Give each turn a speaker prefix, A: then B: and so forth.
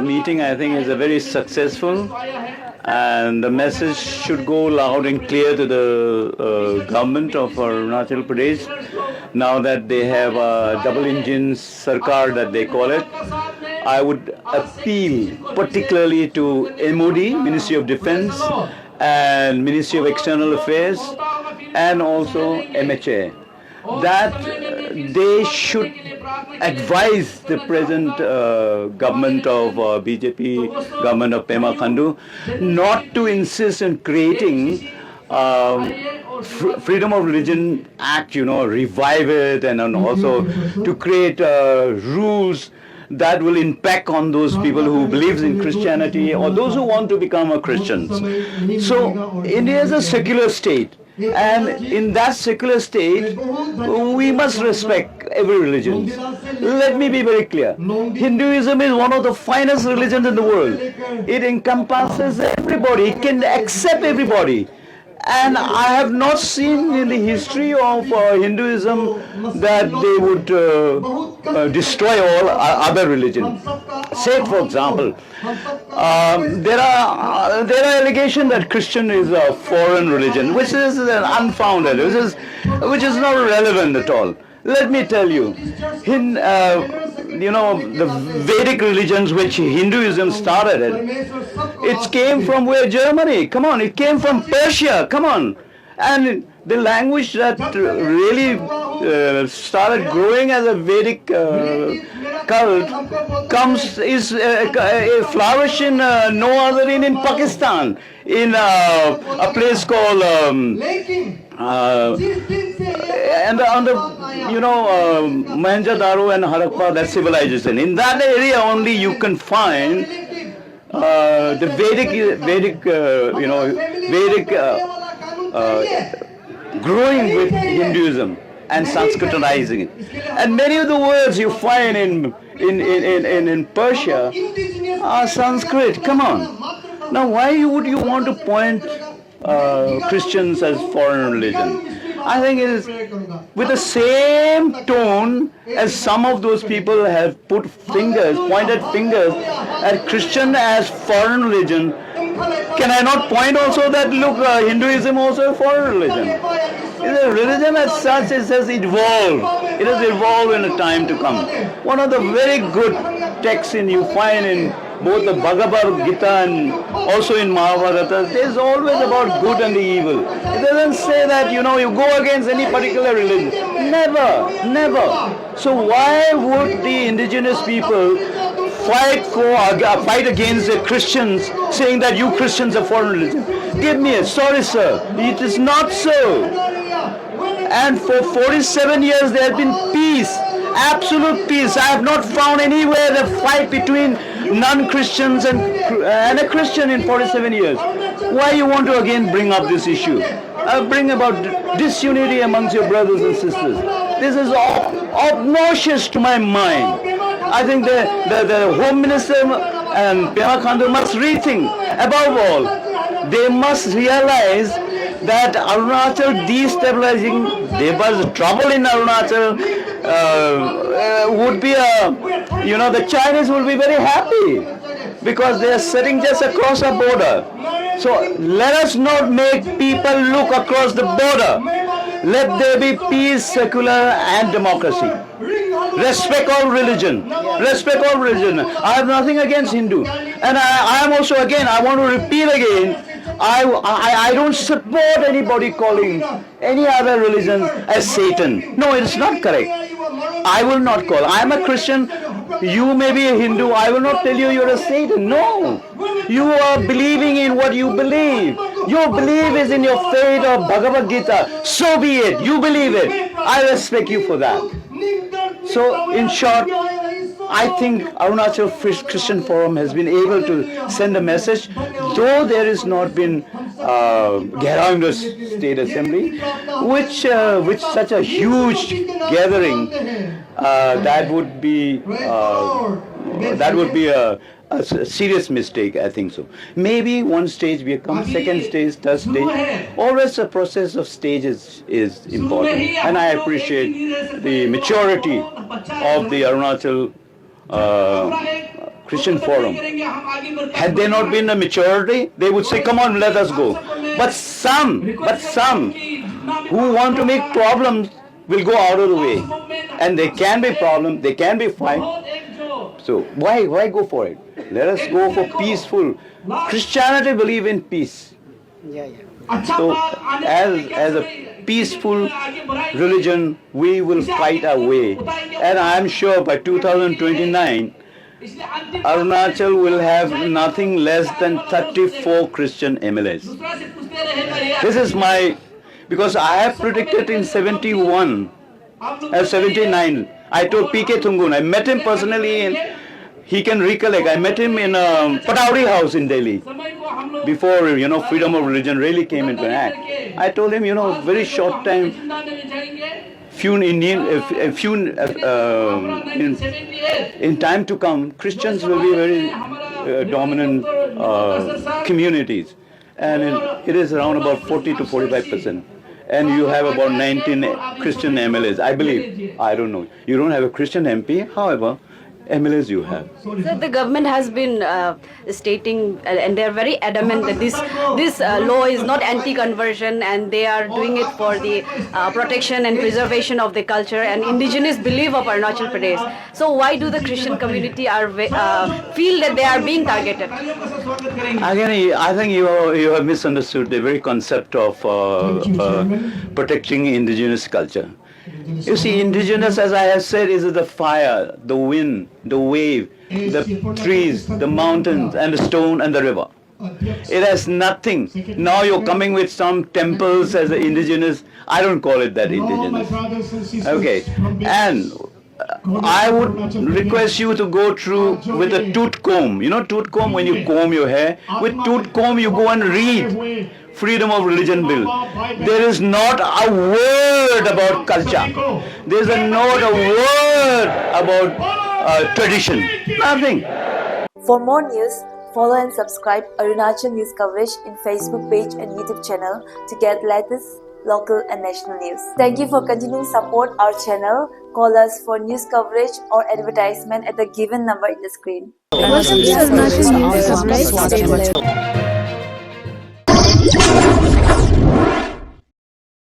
A: meeting, I think, is a very successful, and the message should go loud and clear to the government of Arunachal Pradesh. Now that they have a double-engine sarkar, that they call it, I would appeal particularly to MOD, Ministry of Defense, and Ministry of External Affairs, and also MHA, that they should advise the present government of BJP, government of Pema Khandu, not to insist on creating Freedom of Religion Act, revive it, and also to create rules that will impact on those people who believes in Christianity or those who want to become a Christians. So India is a secular state, and in that secular state, we must respect every religion. Let me be very clear. Hinduism is one of the finest religions in the world. It encompasses everybody. It can accept everybody. And I have not seen in the history of Hinduism that they would destroy all other religions. Say, for example, there are allegations that Christian is a foreign religion, which is unfounded, which is not relevant at all. Let me tell you, the Vedic religions which Hinduism started it came from where? Germany. Come on, it came from Persia. Come on. And the language that really started growing as a Vedic cult is flourish in no other than in Pakistan, in a place called and under Mohenjo-daro and Harappa, that civilization. In that area only you can find the Vedic growing with Hinduism and Sanskritizing it. And many of the words you find in Persia are Sanskrit. Come on. Now, why would you want to point Christians as foreign religion? I think it is with the same tone as some of those people have pointed fingers at Christian as foreign religion. Can I not point also that, look, Hinduism also a foreign religion? It's a religion as such, it has evolved. It has evolved in a time to come. One of the very good texts you find in both the Bhagavad Gita and also in Mahabharata, there's always about good and the evil. It doesn't say that, you go against any particular religion. Never, never. So why would the indigenous people fight against the Christians, saying that you Christians are foreign religion? Give me a, sorry sir, it is not so. And for 47 years there has been peace, absolute peace. I have not found anywhere the fight between non-Christians and a Christian in 47 years. Why you want to again bring up this issue? Bring about disunity amongst your brothers and sisters. This is obnoxious to my mind. I think the Home Minister and Pema Khandu must rethink. Above all, they must realize that Arunachal destabilizing, there was trouble in Arunachal, would be the Chinese will be very happy because they are sitting just across a border. So let us not make people look across the border. Let there be peace, secular and democracy. Respect all religion. Respect all religion. I have nothing against Hindu. And I am also, again, I want to repeat again, I don't support anybody calling any other religion as Satan. No, it is not correct. I will not call. I am a Christian. You may be a Hindu. I will not tell you you're a Satan. No. You are believing in what you believe. Your belief is in your faith of Bhagavad Gita. So be it. You believe it. I respect you for that. So, in short, I think Arunachal Christian Forum has been able to send a message, though there has not been Gherang State Assembly, which such a huge gathering, that would be a serious mistake, I think so. Maybe one stage we come, second stage, third stage. Always a process of stages is important. And I appreciate the maturity of the Arunachal Christian Forum. Had they not been a maturity, they would say, come on, let us go. But some who want to make problems will go out of the way. And there can be problems, there can be fight. So why go for it? Let us go for peaceful. Christianity believe in peace. So as a peaceful religion, we will fight our way. And I am sure by 2029, Arunachal will have nothing less than 34 Christian MLAs. This is because I have predicted in 79, I told PK Thungun, I met him personally and he can recollect. I met him in Pataudi house in Delhi before, freedom of religion really came into act. I told him, very short time, in time to come, Christians will be very dominant communities. And it is around about 40 to 45%. And you have about 19 Christian MLAs, I believe. I don't know. You don't have a Christian MP, however, MLAs you have.
B: So the government has been stating, and they are very adamant that this law is not anti-conversion, and they are doing it for the protection and preservation of the culture and indigenous belief of Arunachal Pradesh. So why do the Christian community feel that they are being targeted?
A: Again, I think you have misunderstood the very concept of protecting indigenous culture. You see, indigenous, as I have said, is the fire, the wind, the wave, the trees, the mountains, and the stone and the river. It has nothing. Now you're coming with some temples as indigenous. I don't call it that indigenous. Okay. And I would request you to go through with a tooth comb. You know tooth comb, when you comb your hair? With tooth comb you go and read Freedom of Religion Bill. There is not a word about culture. There is not a word about tradition. Nothing.
C: For more news, follow and subscribe Arunachal News Coverage in Facebook page and YouTube channel to get latest local and national news. Thank you for continuing support our channel. Call us for news coverage or advertisement at the given number in the screen.
D: Welcome to Arunachal News Coverage.